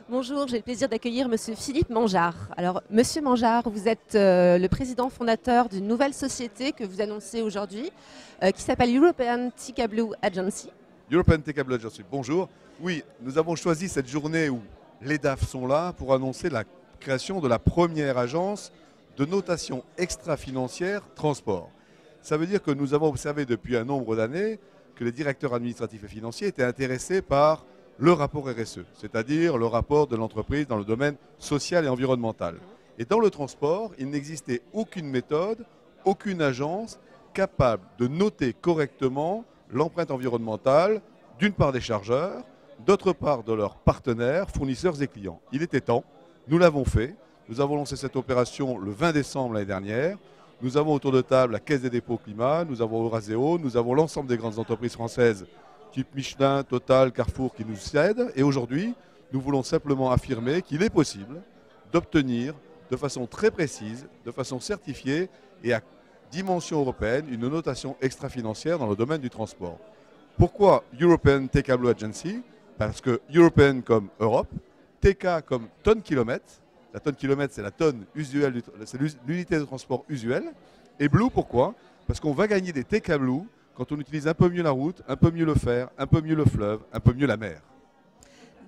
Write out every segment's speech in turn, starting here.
Bonjour, j'ai le plaisir d'accueillir Monsieur Philippe Mangeard. Alors, Monsieur Mangeard, vous êtes le président fondateur d'une nouvelle société que vous annoncez aujourd'hui, qui s'appelle European Ticablu Agency. European Ticablu Agency, bonjour. Oui, nous avons choisi cette journée où les DAF sont là pour annoncer la création de la première agence de notation extra-financière transport. Ça veut dire que nous avons observé depuis un nombre d'années que les directeurs administratifs et financiers étaient intéressés par le rapport RSE, c'est-à-dire le rapport de l'entreprise dans le domaine social et environnemental. Et dans le transport, il n'existait aucune méthode, aucune agence capable de noter correctement l'empreinte environnementale, d'une part des chargeurs, d'autre part de leurs partenaires, fournisseurs et clients. Il était temps, nous l'avons fait, nous avons lancé cette opération le 20 décembre l'année dernière. Nous avons autour de table la Caisse des dépôts climat, nous avons Euraseo, nous avons l'ensemble des grandes entreprises françaises type Michelin, Total, Carrefour qui nous aident. Et aujourd'hui, nous voulons simplement affirmer qu'il est possible d'obtenir de façon très précise, de façon certifiée et à dimension européenne, une notation extra-financière dans le domaine du transport. Pourquoi European Ticablu Agency? Parce que European comme Europe, TK comme tonne-kilomètre. La tonne-kilomètre, c'est la tonne usuelle, c'est l'unité de transport usuelle. Et Blue, pourquoi? Parce qu'on va gagner des Ticablu quand on utilise un peu mieux la route, un peu mieux le fer, un peu mieux le fleuve, un peu mieux la mer.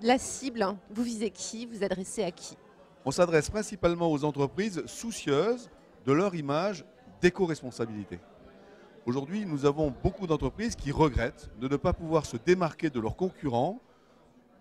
La cible, vous visez qui? Vous adressez à qui? On s'adresse principalement aux entreprises soucieuses de leur image d'éco-responsabilité. Aujourd'hui, nous avons beaucoup d'entreprises qui regrettent de ne pas pouvoir se démarquer de leurs concurrents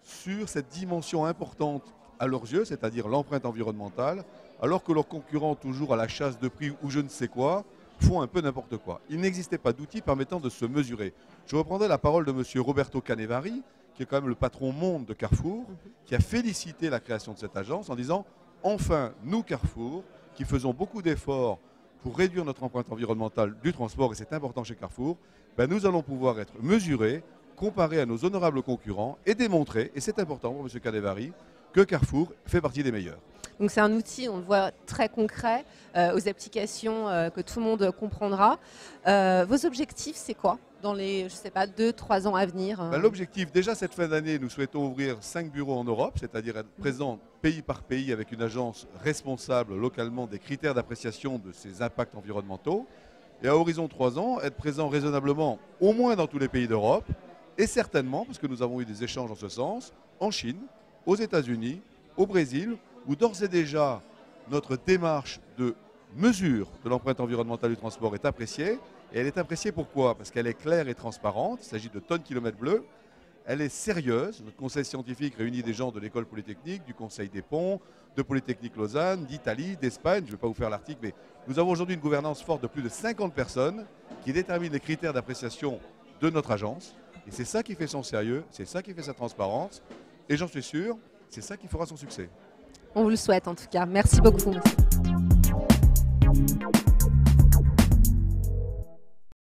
sur cette dimension importante à leurs yeux, c'est-à-dire l'empreinte environnementale, alors que leurs concurrents, toujours à la chasse de prix ou je ne sais quoi, font un peu n'importe quoi. Il n'existait pas d'outils permettant de se mesurer. Je reprendrai la parole de M. Roberto Canevari, qui est quand même le patron monde de Carrefour, qui a félicité la création de cette agence en disant « Enfin, nous, Carrefour, qui faisons beaucoup d'efforts pour réduire notre empreinte environnementale du transport, et c'est important chez Carrefour, ben nous allons pouvoir être mesurés, comparés à nos honorables concurrents et démontrer, et c'est important pour M. Canevari, que Carrefour fait partie des meilleurs. » Donc c'est un outil, on le voit, très concret, aux applications que tout le monde comprendra. Vos objectifs, c'est quoi dans les, je ne sais pas, 2-3 ans à venir? L'objectif, déjà cette fin d'année, nous souhaitons ouvrir 5 bureaux en Europe, c'est-à-dire être présent pays par pays avec une agence responsable localement des critères d'appréciation de ces impacts environnementaux. Et à horizon 3 ans, être présent raisonnablement au moins dans tous les pays d'Europe et certainement, parce que nous avons eu des échanges en ce sens, en Chine, aux États-Unis, au Brésil, où d'ores et déjà notre démarche de mesure de l'empreinte environnementale du transport est appréciée. Et elle est appréciée pourquoi? Parce qu'elle est claire et transparente, il s'agit de tonnes kilomètres bleues, elle est sérieuse. Notre conseil scientifique réunit des gens de l'école polytechnique, du conseil des ponts, de Polytechnique Lausanne, d'Italie, d'Espagne, je ne vais pas vous faire l'article, mais nous avons aujourd'hui une gouvernance forte de plus de 50 personnes qui déterminent les critères d'appréciation de notre agence. Et c'est ça qui fait son sérieux, c'est ça qui fait sa transparence, et j'en suis sûr, c'est ça qui fera son succès. On vous le souhaite en tout cas. Merci beaucoup. Monsieur.